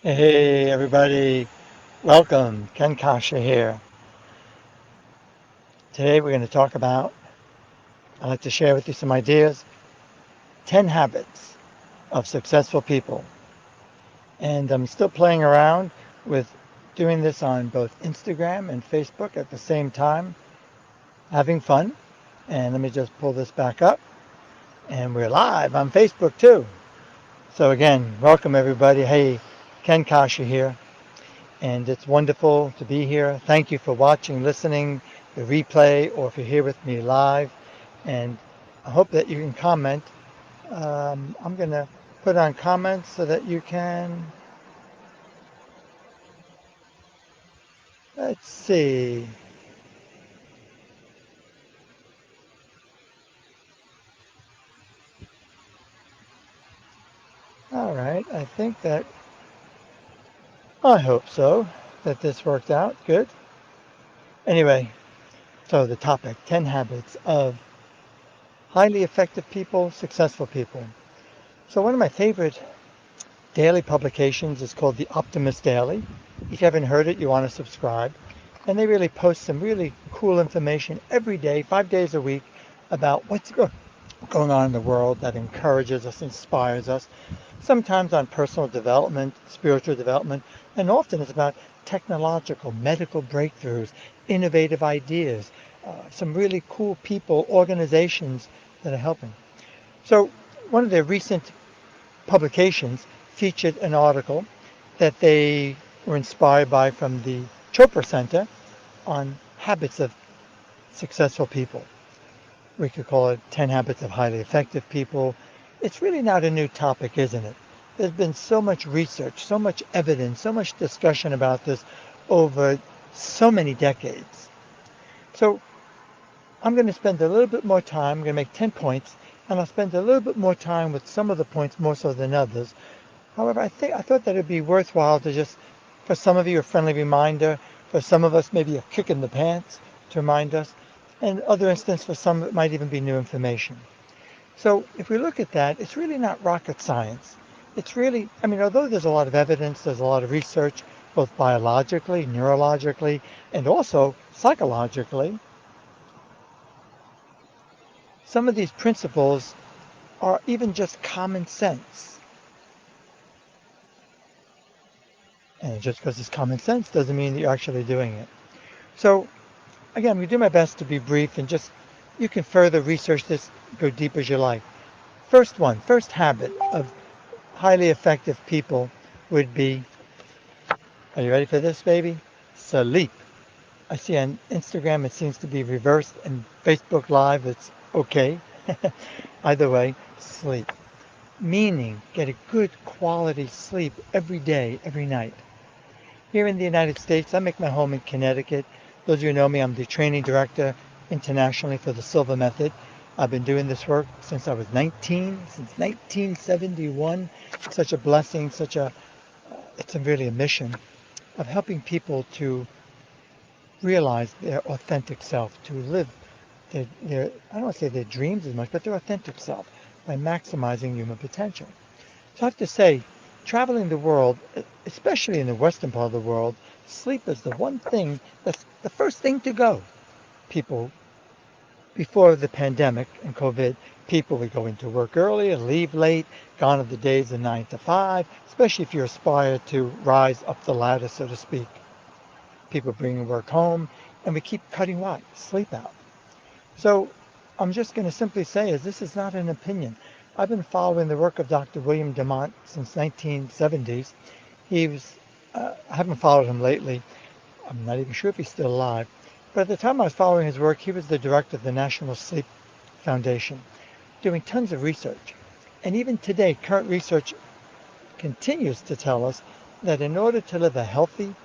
Hey everybody, welcome. Ken Coscia here. Today we're going to talk about, I'd like to share with you some ideas, 10 habits of successful people. And I'm still playing around with doing this on both Instagram and Facebook at the same time, having fun. And let me just pull this back up. And we're live on Facebook too. So again, welcome everybody. Hey, Ken Coscia here. And it's wonderful to be here. Thank you for watching, listening, the replay, or if you're here with me live. And I hope that you can comment. I'm going to put on comments so that you can, let's see. All right, I hope so, that this worked out good. Anyway, so the topic, 10 habits of highly effective people, successful people. So one of my favorite daily publications is called The Optimist Daily. If you haven't heard it, you want to subscribe. And they really post some really cool information every day, 5 days a week, about what's going on in the world that encourages us, inspires us. Sometimes on personal development, spiritual development, and often it's about technological, medical breakthroughs, innovative ideas, some really cool people, organizations that are helping. So one of their recent publications featured an article that they were inspired by from the Chopra Center on habits of successful people. We could call it 10 habits of highly effective people. It's really not a new topic, isn't it? There's been so much research, so much evidence, so much discussion about this over so many decades. So I'm going to spend a little bit more time. I'm going to make 10 points, and I'll spend a little bit more time with some of the points more so than others. However, I thought that it'd be worthwhile to just, for some of you, a friendly reminder, for some of us, maybe a kick in the pants to remind us, and other instances for some, it might even be new information. So if we look at that, it's really not rocket science. It's really, although there's a lot of evidence, there's a lot of research, both biologically, neurologically, and also psychologically, some of these principles are even just common sense. And just because it's common sense doesn't mean that you're actually doing it. So again, we do my best to be brief and just, you can further research this, go deep as you like. First habit of highly effective people would be, are you ready for this, baby? Sleep. I see on Instagram it seems to be reversed, and Facebook Live it's okay. Either way, sleep. Meaning, get a good quality sleep every day, every night. Here in the United States, I make my home in Connecticut. Those of you who know me, I'm the training director internationally for the Silva Method. I've been doing this work since I was 19, since 1971. Such a blessing, it's really a mission of helping people to realize their authentic self, to live I don't want to say their dreams as much, but their authentic self by maximizing human potential. So I have to say, traveling the world, especially in the western part of the world, sleep is the one thing that's the first thing to go. People, before the pandemic and COVID, people would go into work early and leave late, gone are the days of 9 to 5, especially if you aspire to rise up the ladder, so to speak. People bring work home, and we keep cutting what? Sleep out. So I'm just going to simply say is this is not an opinion. I've been following the work of Dr. William Demont since 1970s. I haven't followed him lately. I'm not even sure if he's still alive. But at the time I was following his work, he was the director of the National Sleep Foundation, doing tons of research. And even today, current research continues to tell us that in order to live a healthy,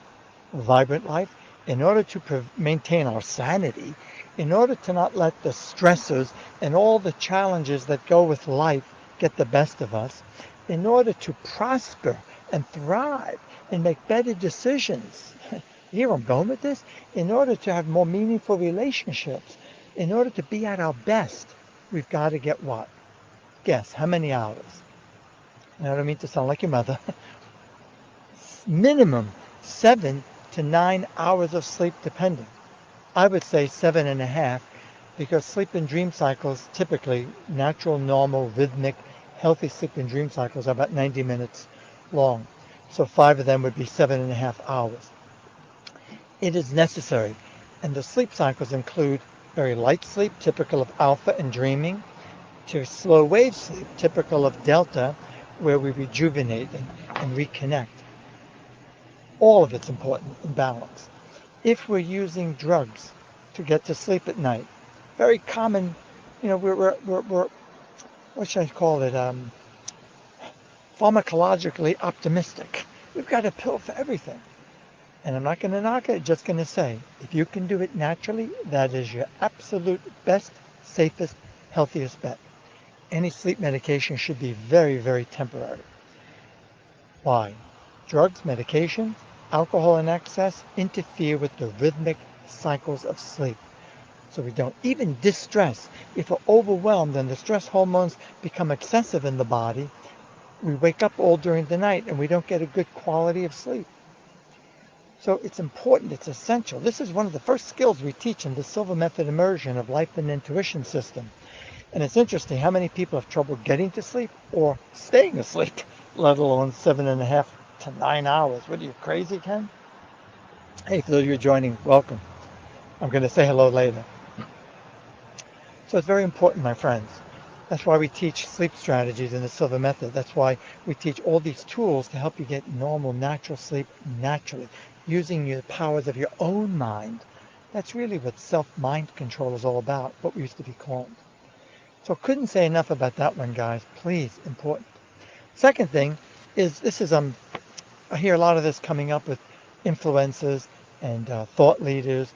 vibrant life, in order to maintain our sanity, in order to not let the stressors and all the challenges that go with life get the best of us, in order to prosper and thrive and make better decisions. Here I'm going with this. In order to have more meaningful relationships, in order to be at our best, we've got to get what? Guess, how many hours? And I don't mean to sound like your mother. minimum 7 to 9 hours of sleep depending. I would say 7.5 because sleep and dream cycles, typically natural, normal, rhythmic, healthy sleep and dream cycles are about 90 minutes long. So 5 of them would be 7.5 hours. It is necessary. And the sleep cycles include very light sleep, typical of alpha and dreaming, to slow wave sleep, typical of delta, where we rejuvenate and reconnect. All of it's important in balance. If we're using drugs to get to sleep at night, very common, we're what should I call it, pharmacologically optimistic. We've got a pill for everything. And I'm not going to knock it, just going to say, if you can do it naturally, that is your absolute best, safest, healthiest bet. Any sleep medication should be very, very temporary. Why? Drugs, medication, alcohol in excess interfere with the rhythmic cycles of sleep. So we don't. Even distress, if we're overwhelmed and the stress hormones become excessive in the body, we wake up all during the night and we don't get a good quality of sleep. So it's important, it's essential. This is one of the first skills we teach in the Silva Method immersion of life and intuition system. And it's interesting how many people have trouble getting to sleep or staying asleep, let alone 7.5 to 9 hours. What are you, crazy, Ken? Hey, for those of you joining, welcome. I'm going to say hello later. So it's very important, my friends. That's why we teach sleep strategies in the Silva Method. That's why we teach all these tools to help you get normal, natural sleep naturally, using the powers of your own mind. That's really what self-mind control is all about, what we used to be called. So couldn't say enough about that one, guys. Please, important. Second thing is, I hear a lot of this coming up with influencers and thought leaders,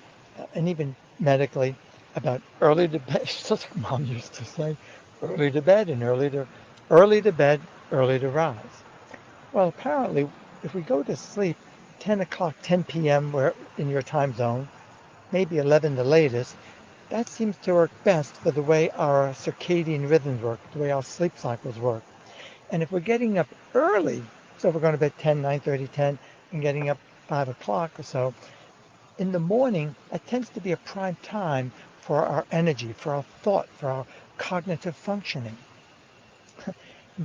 and even medically, about early to bed. Just like Mom used to say, early to bed and early to bed, early to rise. Well, apparently, if we go to sleep 10 o'clock, 10 p.m. where in your time zone, maybe 11 the latest, that seems to work best for the way our circadian rhythms work, the way our sleep cycles work. And if we're getting up early, so if we're going to bed 10, 9:30, 10, and getting up 5 o'clock or so, in the morning, that tends to be a prime time for our energy, for our thought, for our cognitive functioning. And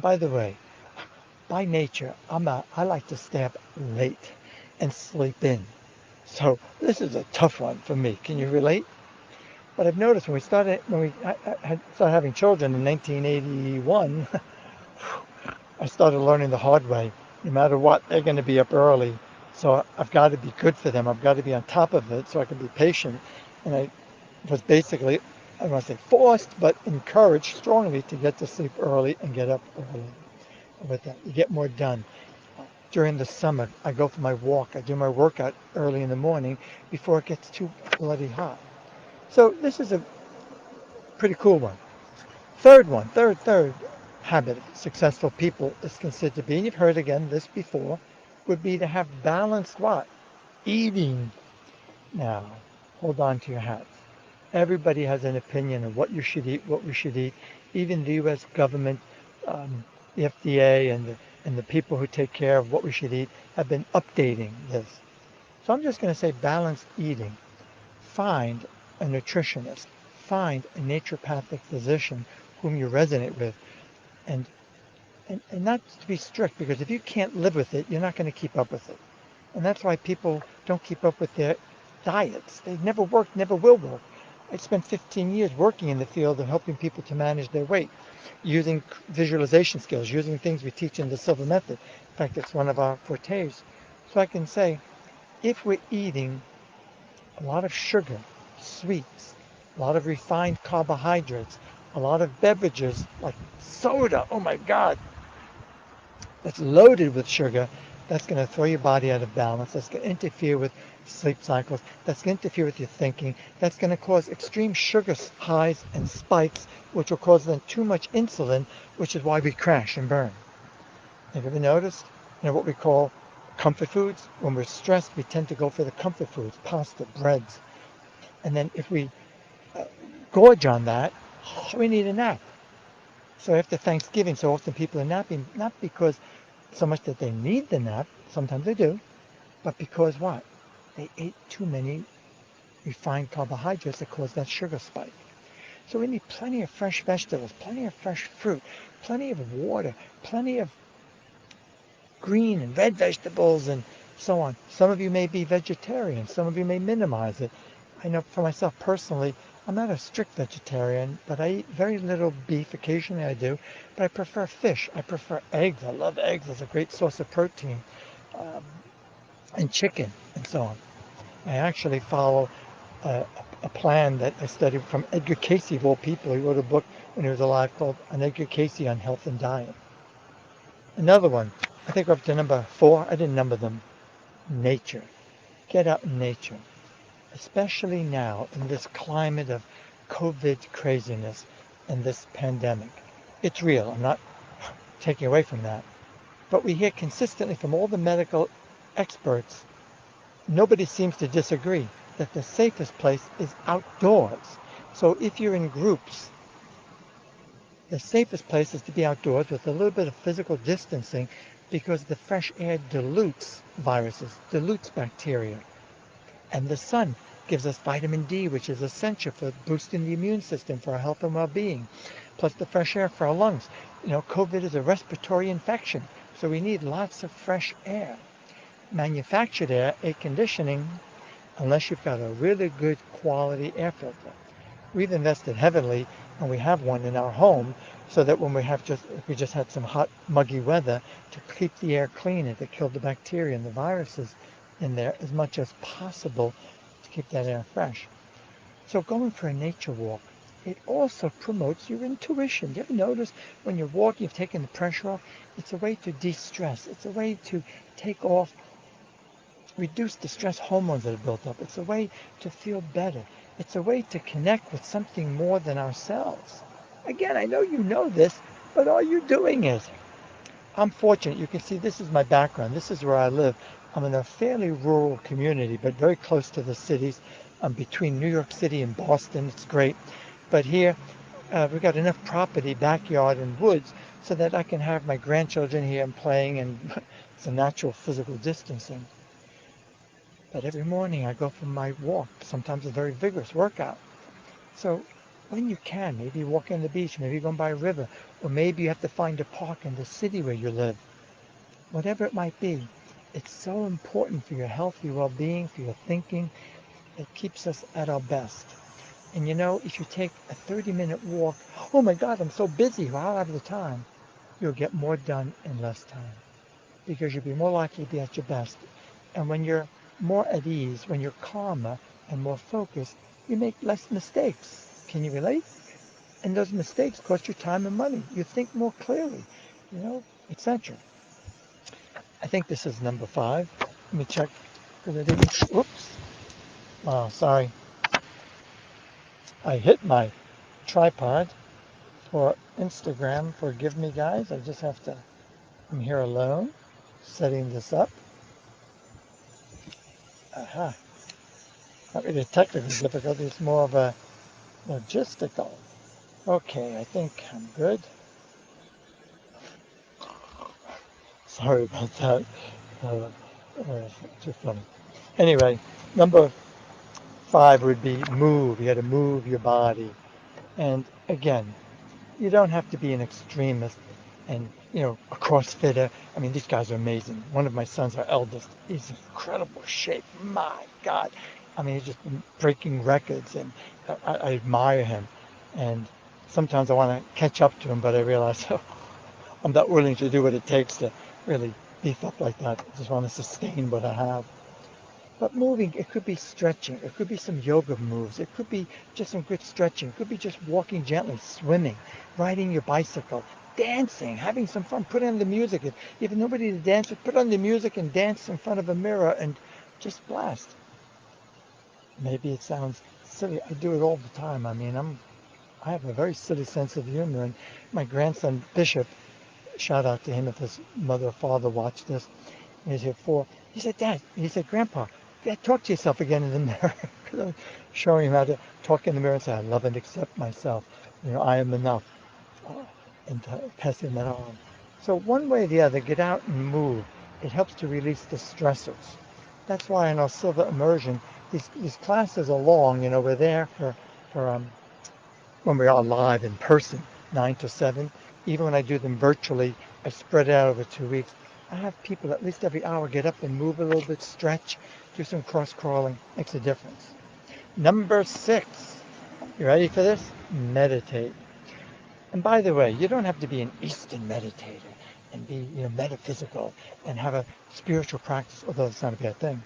by the way, by nature, I like to stay up late and sleep in. So this is a tough one for me. Can you relate? But I've noticed I started having children in 1981, I started learning the hard way. No matter what, they're going to be up early. So I've got to be good for them. I've got to be on top of it so I can be patient. And I was basically, I don't want to say forced, but encouraged strongly to get to sleep early and get up early. With that, you get more done. During the summer, I go for my walk. I do my workout early in the morning before it gets too bloody hot. So this is a pretty cool one. Third habit of successful people is considered to be, and you've heard again this before, would be to have balanced what? Eating. Now, hold on to your hats. Everybody has an opinion of what you should eat, what we should eat. Even the U.S. government, the FDA, and the people who take care of what we should eat have been updating this. So I'm just going to say balanced eating. Find a nutritionist. Find a naturopathic physician whom you resonate with. And, and not to be strict, because if you can't live with it, you're not going to keep up with it. And that's why people don't keep up with their diets. They never work, never will work. I spent 15 years working in the field of helping people to manage their weight, using visualization skills, using things we teach in the Silva Method. In fact, it's one of our fortes. So I can say, if we're eating a lot of sugar, sweets, a lot of refined carbohydrates, a lot of beverages like soda, oh my God, that's loaded with sugar, that's going to throw your body out of balance. That's going to interfere with sleep cycles. That's going to interfere with your thinking. That's going to cause extreme sugar highs and spikes, which will cause then too much insulin, which is why we crash and burn. Have you ever noticed? What we call comfort foods? When we're stressed, we tend to go for the comfort foods, pasta, breads. And then if we gorge on that, we need a nap. So after Thanksgiving, so often people are napping, not because so much that they need the nap, sometimes they do, but because what? They ate too many refined carbohydrates that cause that sugar spike. So we need plenty of fresh vegetables, plenty of fresh fruit, plenty of water, plenty of green and red vegetables and so on. Some of you may be vegetarian, some of you may minimize it. I know for myself personally, I'm not a strict vegetarian, but I eat very little beef. Occasionally I do, but I prefer fish. I prefer eggs. I love eggs as a great source of protein, um, and chicken and so on. I actually follow a, a plan that I studied from Edgar Cayce, of all people. He wrote a book when he was alive called An Edgar Cayce on Health and Diet. Another one, I think we're up to number 4. I didn't number them. Nature. Get out in nature. Especially now in this climate of COVID craziness and this pandemic. It's real. I'm not taking away from that. But we hear consistently from all the medical experts, nobody seems to disagree that the safest place is outdoors. So if you're in groups, the safest place is to be outdoors with a little bit of physical distancing because the fresh air dilutes viruses, dilutes bacteria. And the sun gives us vitamin D, which is essential for boosting the immune system for our health and well-being. Plus the fresh air for our lungs. You know, COVID is a respiratory infection, so we need lots of fresh air. Manufactured air conditioning, unless you've got a really good quality air filter. We've invested heavily, and we have one in our home, so that when if we just had some hot, muggy weather, to keep the air clean and to kill the bacteria and the viruses in there as much as possible to keep that air fresh. So going for a nature walk, it also promotes your intuition. Do you ever notice when you're walking, you've taken the pressure off? It's a way to de-stress. It's a way to take off, reduce the stress hormones that are built up. It's a way to feel better. It's a way to connect with something more than ourselves. Again, I know you know this, but are you doing it? I'm fortunate. You can see this is my background. This is where I live. I'm in a fairly rural community, but very close to the cities. I'm between New York City and Boston. It's great. But here, we've got enough property, backyard, and woods so that I can have my grandchildren here and playing, and it's a natural physical distancing. But every morning I go for my walk, sometimes a very vigorous workout. So when you can, maybe walk on the beach, maybe going by a river, or maybe you have to find a park in the city where you live. Whatever it might be, it's so important for your health, your well-being, for your thinking. It keeps us at our best. And you know, if you take a 30-minute walk, oh my God, I'm so busy, well, I don't have the time. You'll get more done in less time because you'll be more likely to be at your best. And when you're more at ease, when you're calmer and more focused, you make less mistakes. Can you relate? And those mistakes cost you time and money. You think more clearly, etc. I think this is number 5. Let me check that I didn't. Oops. Oh, sorry. I hit my tripod for Instagram. Forgive me, guys. I just have to. I'm here alone, setting this up. Aha. Not really a technical difficulty. It's more of a logistical. Okay, I think I'm good. Sorry about that. Uh, Too funny. Anyway, number 5 would be move. You got to move your body. And again, you don't have to be an extremist and, a CrossFitter. I mean, these guys are amazing. One of my sons, our eldest, he's in incredible shape. My God. I mean, he's just been breaking records, and I admire him. And sometimes I want to catch up to him, but I realize I'm not willing to do what it takes to really beef up like that. I just want to sustain what I have. But moving, it could be stretching. It could be some yoga moves. It could be just some good stretching. It could be just walking gently, swimming, riding your bicycle, dancing, having some fun. Put on the music. If you have nobody to dance with, put on the music and dance in front of a mirror and just blast. Maybe it sounds silly. I do it all the time. I mean, I have a very silly sense of humor. And my grandson, Bishop, shout out to him if his mother or father watched this. He's here 4. He said, Dad, he said, Grandpa, talk to yourself again in the mirror. I'm showing him how to talk in the mirror and say, I love and accept myself. I am enough. And passing that on. So one way or the other, get out and move. It helps to release the stressors. That's why in our Silva immersion, these classes are long. We're there for when we are live in person, 9 to 7. Even when I do them virtually, I spread it out over 2 weeks. I have people at least every hour get up and move a little bit, stretch, do some cross crawling. Makes a difference. Number 6. You ready for this? Meditate. And by the way, you don't have to be an Eastern meditator and be, metaphysical and have a spiritual practice, although it's not a bad thing.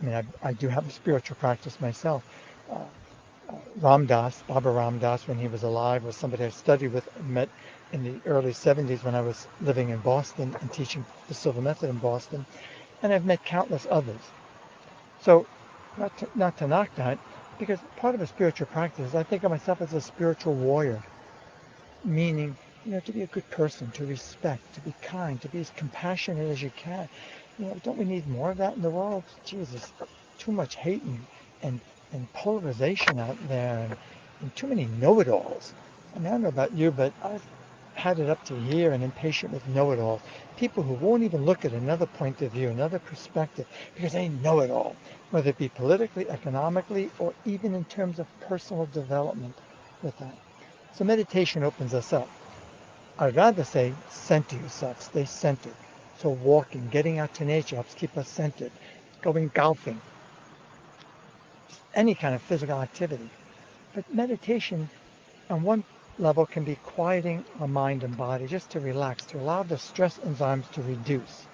I mean, I do have a spiritual practice myself. Uh, Ram Dass, Baba Ram Dass, when he was alive, was somebody I studied with, met in the early 70s when I was living in Boston and teaching the Silva Method in Boston. And I've met countless others. So, not to knock that, because part of a spiritual practice, I think of myself as a spiritual warrior, meaning, to be a good person, to respect, to be kind, to be as compassionate as you can. Don't we need more of that in the world? Jesus, too much hate and, and polarization out there and too many know-it-alls. I mean, I don't know about you, but I've had it up to here and impatient with know-it-alls. People who won't even look at another point of view, another perspective, because they know it all, whether it be politically, economically, or even in terms of personal development with that. So meditation opens us up. I'd rather say center yourself, stay centered. So walking, getting out to nature helps keep us centered. Going golfing, any kind of physical activity. But meditation on one level can be quieting our mind and body just to relax, to allow the stress enzymes to reduce.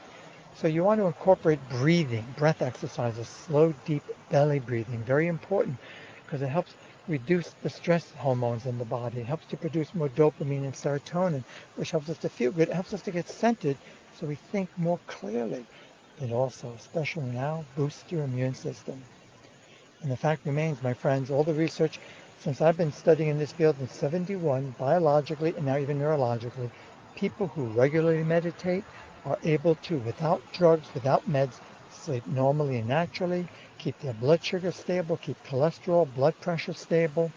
So you want to incorporate breathing, breath exercises, slow, deep belly breathing, very important because it helps reduce the stress hormones in the body. It helps to produce more dopamine and serotonin, which helps us to feel good. It helps us to get centered so we think more clearly. It also, especially now, boosts your immune system. And the fact remains, my friends, all the research since I've been studying in this field in 71, biologically and now even neurologically, people who regularly meditate are able to, without drugs, without meds, sleep normally and naturally, keep their blood sugar stable, keep cholesterol, blood pressure stable,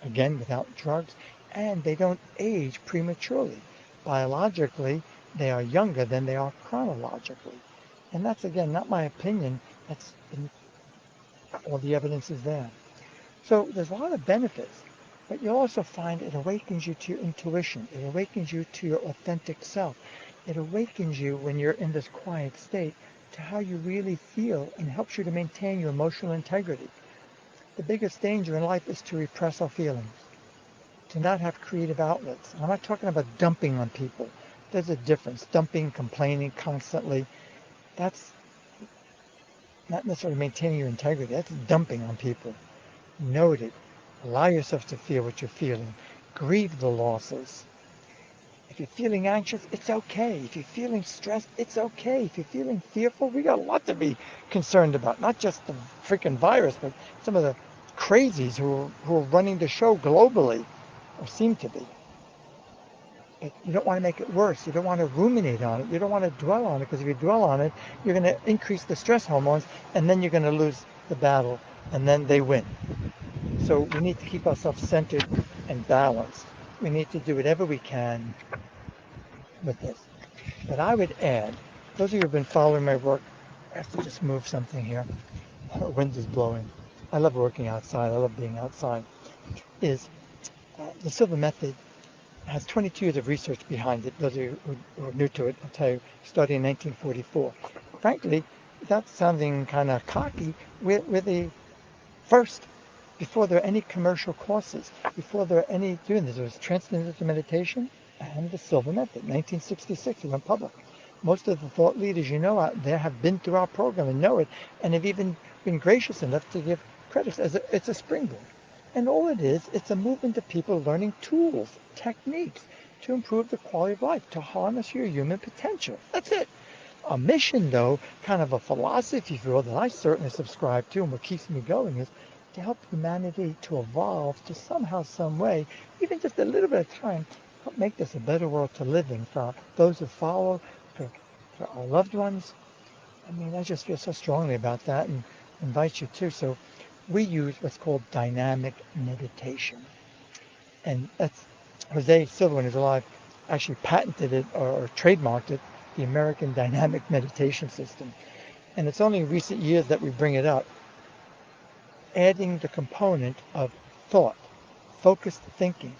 again, without drugs, and they don't age prematurely. Biologically, they are younger than they are chronologically. And that's, again, not my opinion. That's all the evidence is there. So there's a lot of benefits, but you'll also find it awakens you to your intuition. It awakens you to your authentic self. It awakens you when you're in this quiet state to how you really feel and helps you to maintain your emotional integrity. The biggest danger in life is to repress our feelings, to not have creative outlets. I'm not talking about dumping on people. There's a difference. Dumping, complaining constantly, that's not necessarily maintaining your integrity. That's dumping on people. Note it. Allow yourself to feel what you're feeling. Grieve the losses. If you're feeling anxious, it's okay. If you're feeling stressed, it's okay. If you're feeling fearful, we got a lot to be concerned about. Not just the freaking virus, but some of the crazies who are running the show globally, or seem to be. But you don't want to make it worse. You don't want to ruminate on it. You don't want to dwell on it, because if you dwell on it, you're going to increase the stress hormones, and then you're going to lose the battle, and then they win. So we need to keep ourselves centered and balanced. We need to do whatever we can with this. But I would add, those of you who have been following my work, I have to just move something here. The wind is blowing. I love working outside. I love being outside. Is the Silva Method has 22 years of research behind it. Those of you who are new to it, I'll tell you, started in 1944. Frankly, without sounding kind of cocky, we're the first. Before there are any commercial courses, before there are any doing this, there was Transcendental Meditation and the Silva Method. 1966, it went public. Most of the thought leaders you know out there have been through our program and know it, and have even been gracious enough to give credits as it's a springboard. And all it is, it's a movement of people learning tools, techniques to improve the quality of life, to harness your human potential. That's it. A mission, though, kind of a philosophy, if you will, that I certainly subscribe to, and what keeps me going is to help humanity to evolve to somehow, some way, even just a little bit of time, help make this a better world to live in for those who follow, for our loved ones. I mean, I just feel so strongly about that and invite you to. So we use what's called dynamic meditation. And that's Jose Silva, when he's alive, actually patented it or trademarked it, the American Dynamic Meditation System. And it's only in recent years that we bring it up, adding the component of thought, focused thinking,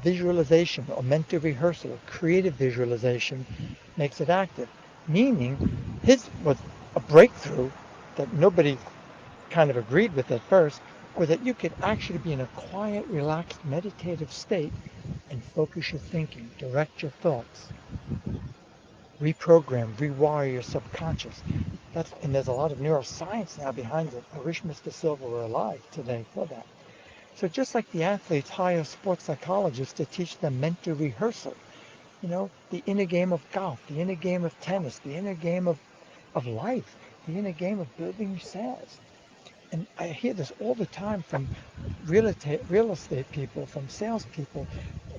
visualization or mental rehearsal, creative visualization makes it active. Meaning his was a breakthrough that nobody kind of agreed with at first, was that you could actually be in a quiet, relaxed, meditative state and focus your thinking, direct your thoughts, reprogram, rewire your subconscious. And there's a lot of neuroscience now behind it. I wish Mr. Silva were alive today for that. So just like the athletes hire sports psychologists to teach them mental rehearsal, the inner game of golf, the inner game of tennis, the inner game of life, the inner game of building sales. And I hear this all the time from real estate people, from salespeople,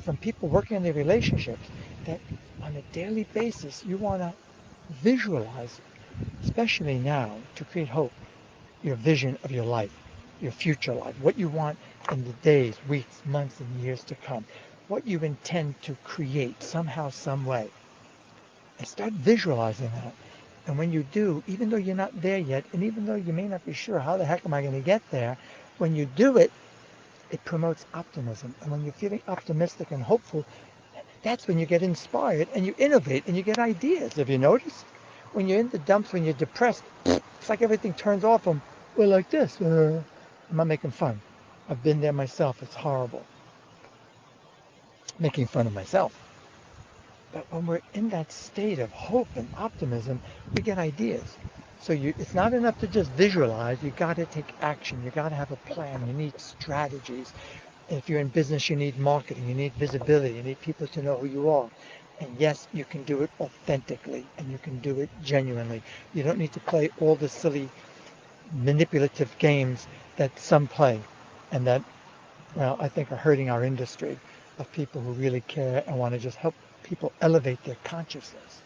from people working in their relationships, that on a daily basis you want to visualize, especially now, to create hope, your vision of your life, your future life, what you want in the days, weeks, months, and years to come, what you intend to create somehow, some way. And start visualizing that. And when you do, even though you're not there yet, and even though you may not be sure how the heck am I going to get there, when you do it, it promotes optimism. And when you're feeling optimistic and hopeful, that's when you get inspired and you innovate and you get ideas. Have you noticed? When you're in the dumps, when you're depressed, it's like everything turns off and we're like this. I'm not making fun. I've been there myself. It's horrible. Making fun of myself. But when we're in that state of hope and optimism, we get ideas. So it's not enough to just visualize. You got to take action. You got to have a plan. You need strategies. If you're in business, you need marketing. You need visibility. You need people to know who you are. And yes, you can do it authentically, and you can do it genuinely. You don't need to play all the silly manipulative games that some play, and that, well, I think are hurting our industry of people who really care and want to just help people elevate their consciousness.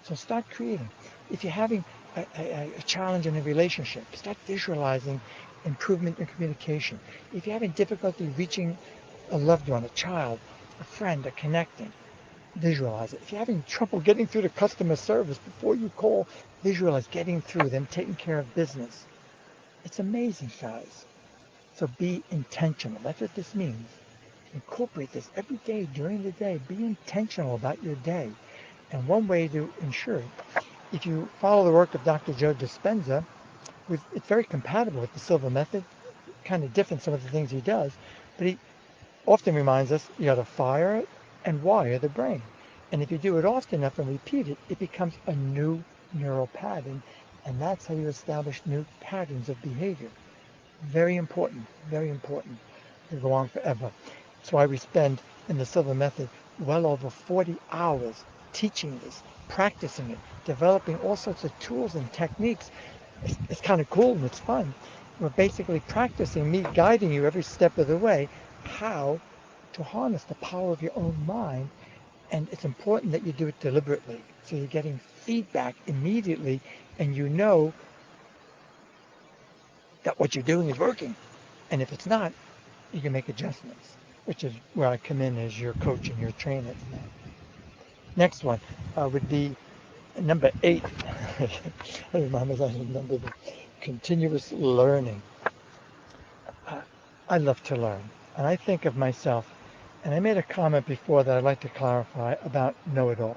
So start creating. If you're having a challenge in a relationship, start visualizing improvement in communication. If you're having difficulty reaching a loved one, a child, a friend, or connecting, visualize it. If you're having trouble getting through to customer service before you call, visualize getting through, them taking care of business. It's amazing, guys. So be intentional. That's what this means. Incorporate this every day during the day. Be intentional about your day. And one way to ensure it, if you follow the work of Dr. Joe Dispenza, it's very compatible with the Silva Method, kind of different some of the things he does, but he often reminds us you got to fire it and wire the brain. And if you do it often enough and repeat it, it becomes a new neural pattern, and that's how you establish new patterns of behavior. Very important, very important. They go on forever. That's why we spend in the Silva Method well over 40 hours teaching this, practicing it, developing all sorts of tools and techniques. It's kind of cool and it's fun. We're basically practicing, me guiding you every step of the way, how to harness the power of your own mind. And it's important that you do it deliberately. So you're getting feedback immediately, and you know that what you're doing is working. And if it's not, you can make adjustments, which is where I come in as your coach and your trainer. Next one would be number 8. I remember that number, the continuous learning. I love to learn, and I think of myself, and I made a comment before that I'd like to clarify about know-it-alls.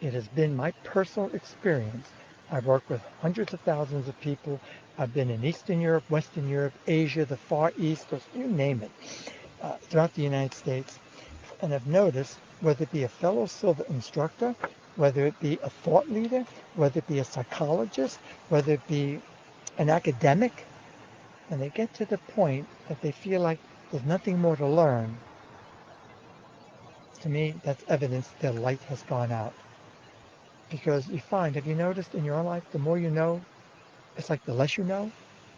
It has been my personal experience. I've worked with hundreds of thousands of people. I've been in Eastern Europe, Western Europe, Asia, the Far East, you name it, throughout the United States. And I've noticed, whether it be a fellow Silva instructor, whether it be a thought leader, whether it be a psychologist, whether it be an academic, when they get to the point that they feel like there's nothing more to learn, to me, that's evidence their light has gone out. Because you find, have you noticed in your own life, the more you know, it's like the less you know.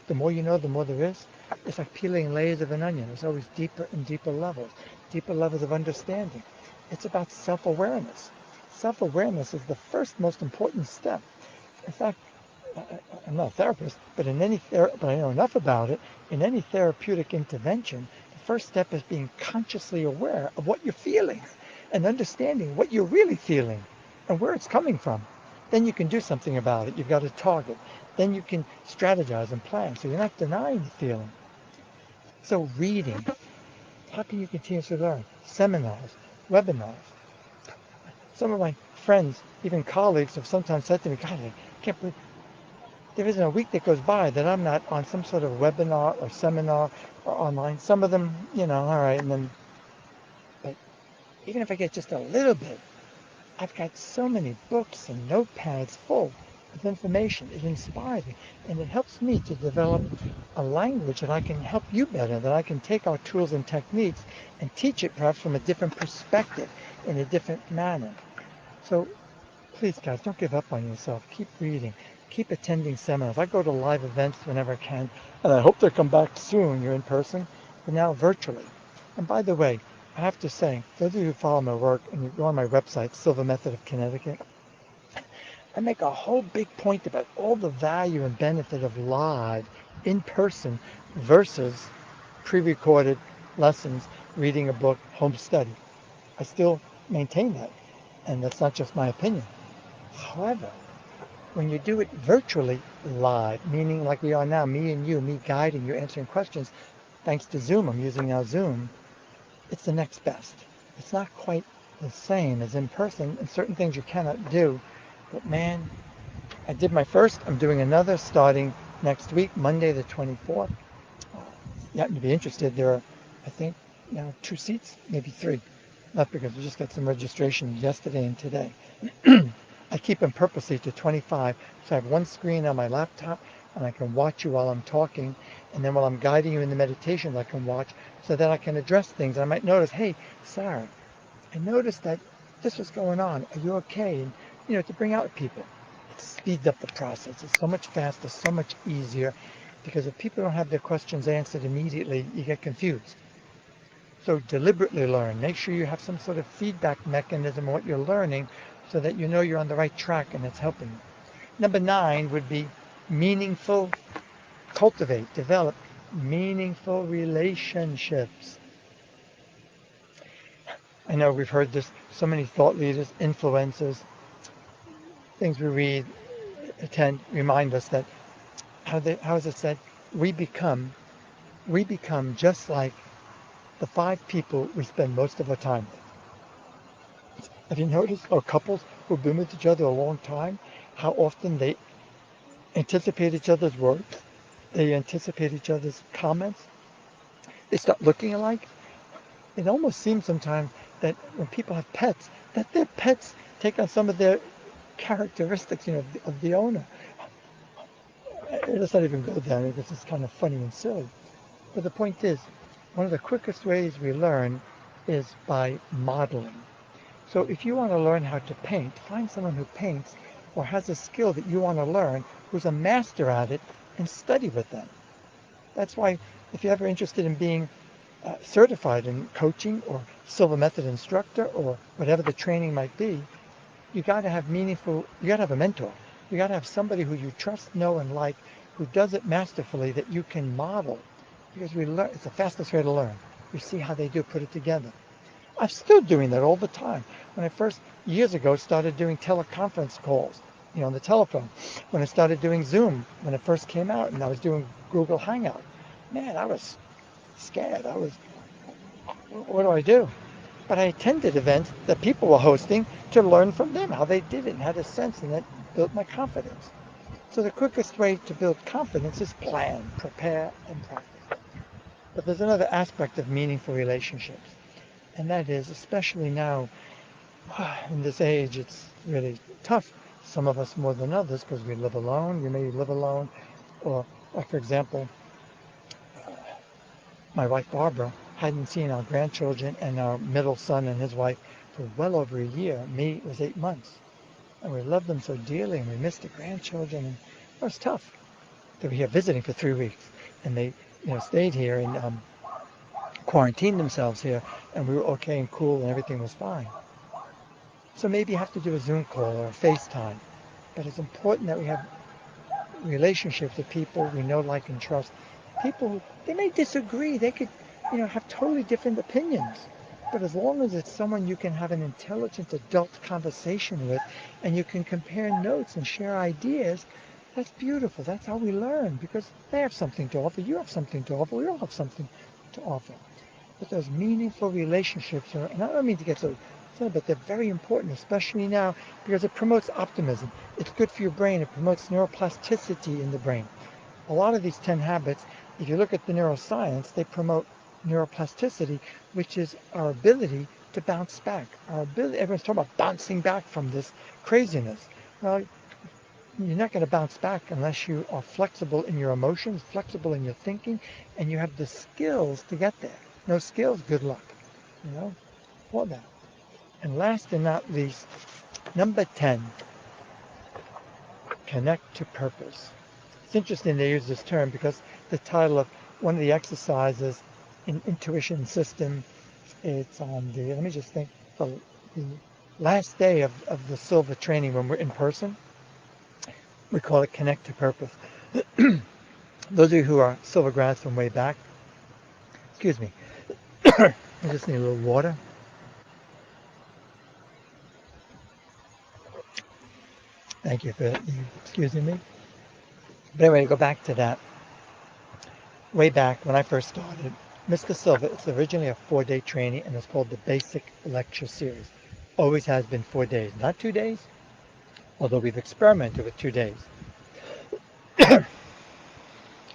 The more you know, the more there is. It's like peeling layers of an onion. There's always deeper and deeper levels of understanding. It's about self-awareness. Self-awareness is the first most important step. In fact, I'm not a therapist, but but I know enough about it. In any therapeutic intervention, the first step is being consciously aware of what you're feeling. and understanding what you're really feeling and where it's coming from. Then you can do something about it. You've got a target. Then you can strategize and plan. So you're not denying the feeling. So reading, how can you continuously learn? Seminars, webinars. Some of my friends, even colleagues, have sometimes said to me, God, I can't believe there isn't a week that goes by that I'm not on some sort of webinar or seminar or online. Some of them, all right, and then, but even if I get just a little bit, I've got so many books and notepads full of information. It inspires me, and it helps me to develop a language that I can help you better, that I can take our tools and techniques and teach it perhaps from a different perspective, in a different manner. So please, guys, don't give up on yourself. Keep reading. Keep attending seminars. I go to live events whenever I can, and I hope they come back soon. You're in person, but now virtually. And by the way, I have to say, those of you who follow my work and you go on my website, Silva Method of Connecticut, I make a whole big point about all the value and benefit of live, in person, versus pre-recorded lessons, reading a book, home study. I still maintain that, and that's not just my opinion. However, when you do it virtually live, meaning like we are now, me and you, me guiding you, answering questions, thanks to Zoom, I'm using now Zoom, it's the next best. It's not quite the same as in person, and certain things you cannot do. But man, I did my first, I'm doing another starting next week, Monday the 24th. You happen to be interested, there are, I think, now 2 seats, maybe 3. Not because we just got some registration yesterday and today. I keep them purposely to 25, so I have one screen on my laptop, and I can watch you while I'm talking, and then while I'm guiding you in the meditations, I can watch, so that I can address things. I might notice, hey, Sarah, I noticed that this was going on. Are you okay? And, to bring out people. It speeds up the process. It's so much faster, so much easier, because if people don't have their questions answered immediately, you get confused. So deliberately learn. Make sure you have some sort of feedback mechanism on what you're learning, so that you know you're on the right track and it's helping you. Number 9 would be meaningful, cultivate, develop meaningful relationships. I know we've heard this, so many thought leaders, influencers, things we read, attend, remind us that, how is it said? We become just like the 5 people we spend most of our time with. Have you noticed how couples who've been with each other a long time, how often they anticipate each other's words, they anticipate each other's comments, they start looking alike? It almost seems sometimes that when people have pets, that their pets take on some of their characteristics, of the owner. Let's not even go there because it's kind of funny and silly. But the point is, one of the quickest ways we learn is by modeling. So if you want to learn how to paint, find someone who paints or has a skill that you want to learn, who's a master at it, and study with them. That's why if you're ever interested in being certified in coaching or Silva Method instructor or whatever the training might be, you got to have a mentor. You got to have somebody who you trust, know, and like, who does it masterfully, that you can model. Because it's the fastest way to learn. You see how they do put it together. I'm still doing that all the time. When I first, years ago, started doing teleconference calls, on the telephone. When I started doing Zoom, when it first came out, and I was doing Google Hangout. Man, I was scared. What do I do? But I attended events that people were hosting to learn from them, how they did it, and had a sense, and that built my confidence. So the quickest way to build confidence is plan, prepare, and practice. But there's another aspect of meaningful relationships, and that is, especially now, in this age, it's really tough. Some of us more than others, because we live alone. You may live alone, or like, for example, my wife Barbara hadn't seen our grandchildren and our middle son and his wife for well over a year. Me, it was 8 months. And we loved them so dearly, and we missed the grandchildren, and it was tough. They were here visiting for 3 weeks, and they stayed here and quarantined themselves here, and we were okay and cool, and everything was fine. So maybe you have to do a Zoom call or a FaceTime, but it's important that we have relationships with people we know, like, and trust. People, they may disagree. They could, have totally different opinions. But as long as it's someone you can have an intelligent adult conversation with and you can compare notes and share ideas, that's beautiful. That's how we learn because they have something to offer, you have something to offer, we all have something to offer. But those meaningful relationships are, and I don't mean to get so, but they're very important, especially now because it promotes optimism. It's good for your brain. It promotes neuroplasticity in the brain. A lot of these 10 habits, if you look at the neuroscience, they promote neuroplasticity, which is our ability to bounce back. Our ability, everyone's talking about bouncing back from this craziness. Well, you're not going to bounce back unless you are flexible in your emotions, flexible in your thinking, and you have the skills to get there. No skills, good luck, for that. And last and not least, number 10, connect to purpose. It's interesting they use this term because the title of one of the exercises in intuition system, it's on the, let me just think, the last day of the Silva training when we're in person. We call it connect to purpose. Those of you who are Silva grads from way back, excuse me, I just need a little water. Thank you for excusing me. But anyway, to go back to that, way back when I first started, Mr. Silva, it's originally a 4-day training and it's called the Basic Lecture Series. Always has been 4 days, not 2 days, although we've experimented with 2 days.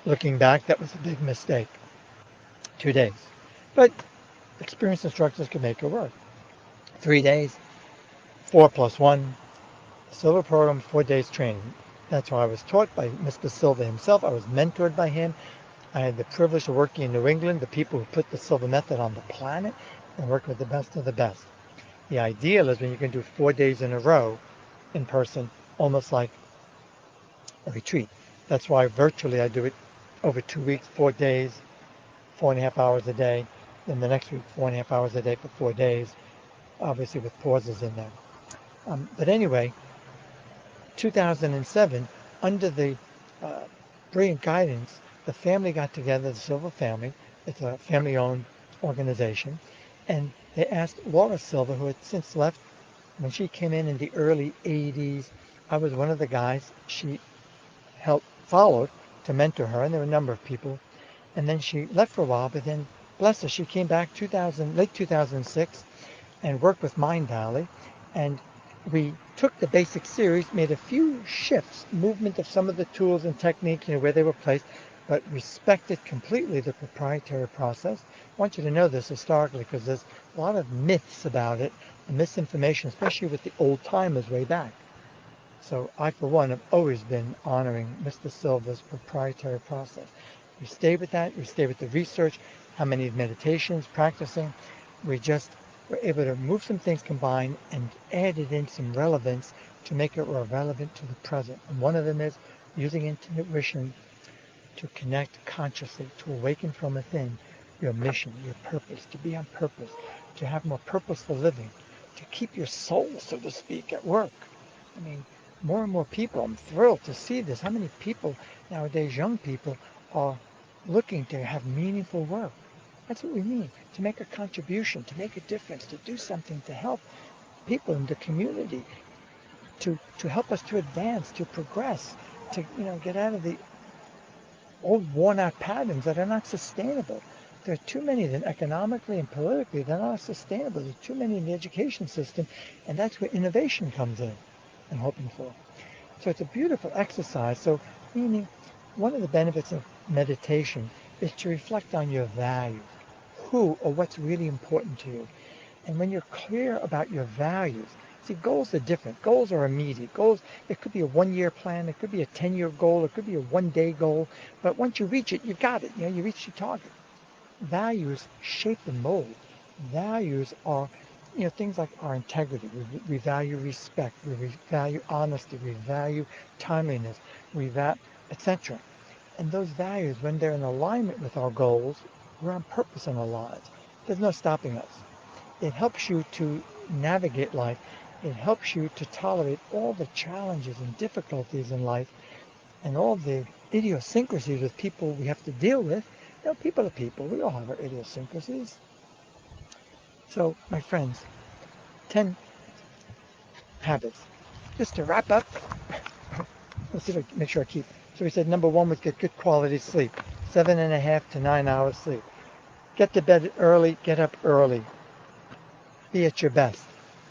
Looking back, that was a big mistake. 2 days. But experienced instructors can make it work. 3 days, 4 plus 1, Silva program, 4 days training. That's how I was taught by Mr. Silva himself. I was mentored by him. I had the privilege of working in New England, the people who put the Silva Method on the planet, and work with the best of the best. The ideal is when you can do 4 days in a row in person, almost like a retreat. That's why virtually I do it over 2 weeks, 4 days, 4.5 hours a day. Then the next week, 4.5 hours a day for 4 days, obviously with pauses in there. But anyway, 2007, under the brilliant guidance, the family got together, the Silva family. It's a family-owned organization. And they asked Laura Silva, who had since left, when she came in the early 80s, I was one of the guys she followed to mentor her, and there were a number of people. And then she left for a while, but then, bless her, she came back late 2006 and worked with Mind Valley. And we took the basic series, made a few shifts, movement of some of the tools and techniques, where they were placed, but respected completely the proprietary process. I want you to know this historically because there's a lot of myths about it and misinformation, especially with the old timers way back. So I, for one, have always been honoring Mr. Silva's proprietary process. We stay with that. We stay with the research, how many meditations, practicing. We just were able to move some things combined and added in some relevance to make it more relevant to the present. And one of them is using intuition to connect consciously, to awaken from within your mission, your purpose, to be on purpose, to have more purposeful living, to keep your soul, so to speak, at work. I mean, more and more people, I'm thrilled to see this. How many people nowadays, young people, are looking to have meaningful work? That's what we mean, to make a contribution, to make a difference, to do something to help people in the community, to help us to advance, to progress, to get out of the old worn-out patterns that are not sustainable. There are too many of them economically and politically. They're not sustainable. There are too many in the education system, and that's where innovation comes in, I'm hoping for. So it's a beautiful exercise. So meaning one of the benefits of meditation is to reflect on your values, who or what's really important to you. And when you're clear about your values, see, goals are different. Goals are immediate. Goals, it could be a 1-year plan, it could be a 10-year goal, it could be a 1-day goal. But once you reach it, you've got it. You reach your target. Values shape the mold. Values are, things like our integrity. We value respect. We value honesty. We value timeliness. Etc. And those values, when they're in alignment with our goals, we're on purpose in our lives. There's no stopping us. It helps you to navigate life. It helps you to tolerate all the challenges and difficulties in life and all the idiosyncrasies with people we have to deal with. People are people. We all have our idiosyncrasies. So, my friends, 10 habits. Just to wrap up, let's see if I can make sure I keep. So we said number one was get good quality sleep, 7.5 to 9 hours sleep. Get to bed early, get up early. Be at your best.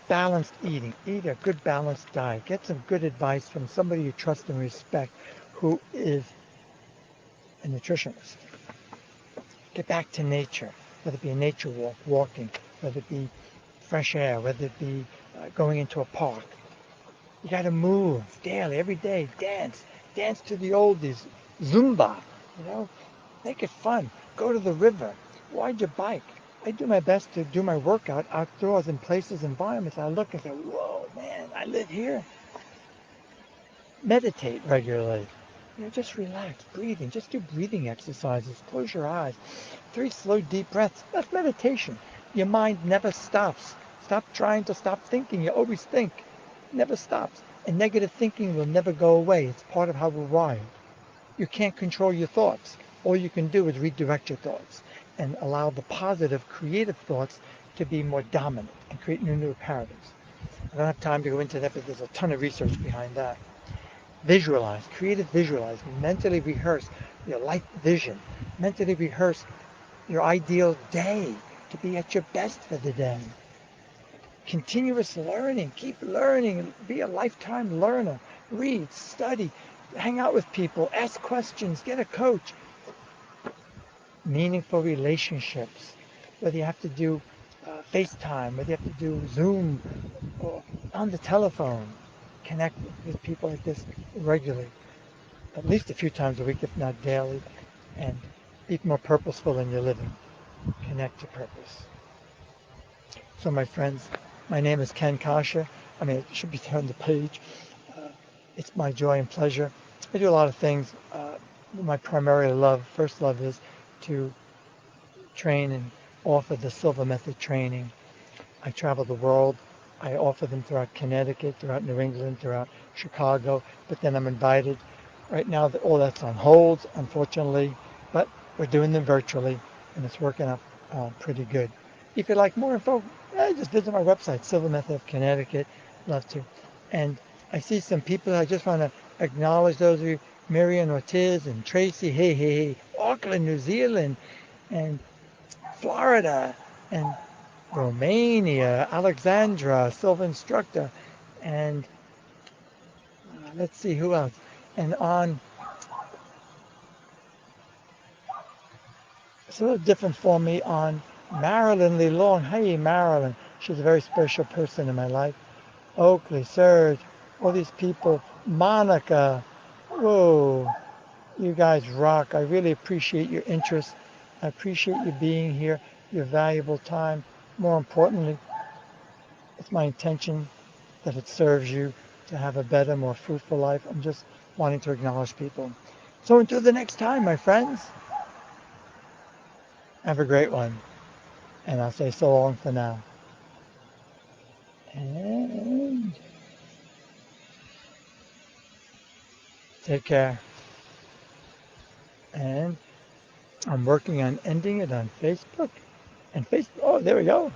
Balanced eating. Eat a good balanced diet. Get some good advice from somebody you trust and respect who is a nutritionist. Get back to nature, whether it be a nature walk, walking, whether it be fresh air, whether it be going into a park. You got to move daily, every day. Dance. Dance to the oldies. Zumba. You know, make it fun. Go to the river. Ride your bike. I do my best to do my workout outdoors in places, environments. I look and say, whoa, man, I live here. Meditate regularly. You know, just relax, breathing. Just do breathing exercises. Close your eyes. 3 slow, deep breaths. That's meditation. Your mind never stops. Stop trying to stop thinking. You always think. It never stops. And negative thinking will never go away. It's part of how we're wired. You can't control your thoughts. All you can do is redirect your thoughts and allow the positive, creative thoughts to be more dominant and create new paradigms. I don't have time to go into that, but there's a ton of research behind that. Visualize, creative visualize, mentally rehearse your life vision, mentally rehearse your ideal day to be at your best for the day. Continuous learning, keep learning, be a lifetime learner. Read, study, hang out with people, ask questions, get a coach. Meaningful relationships, whether you have to do FaceTime, whether you have to do Zoom or on the telephone, connect with people like this regularly, at least a few times a week, if not daily, and be more purposeful in your living. Connect to purpose. So my friends, my name is Ken Coscia. I mean, it should be on the page. Uh, it's my joy and pleasure. I do a lot of things. My primary love, first love, is to train and offer the Silva Method training. I travel the world. I offer them throughout Connecticut, throughout New England, throughout Chicago, but then I'm invited. Right now, all that's on hold, unfortunately, but we're doing them virtually, and it's working out pretty good. If you'd like more info, just visit my website, Silva Method of Connecticut. Love to. And I see some people. I just want to acknowledge those of you, Marian Ortiz and Tracy. Hey, hey, hey, Auckland, New Zealand, and Florida, and Romania, Alexandra, Silva Instructor, and let's see who else. And on, it's a little different for me on Marilyn Lee Long. Hey, Marilyn. She's a very special person in my life. Oakley, Serge, all these people. Monica. Whoa, you guys rock. I really appreciate your interest. I appreciate you being here, your valuable time. More importantly, it's my intention that it serves you to have a better, more fruitful life. I'm just wanting to acknowledge people. So until the next time, my friends, have a great one. And I'll say so long for now. And take care. And I'm working on ending it on Facebook. And Facebook, oh, there we go.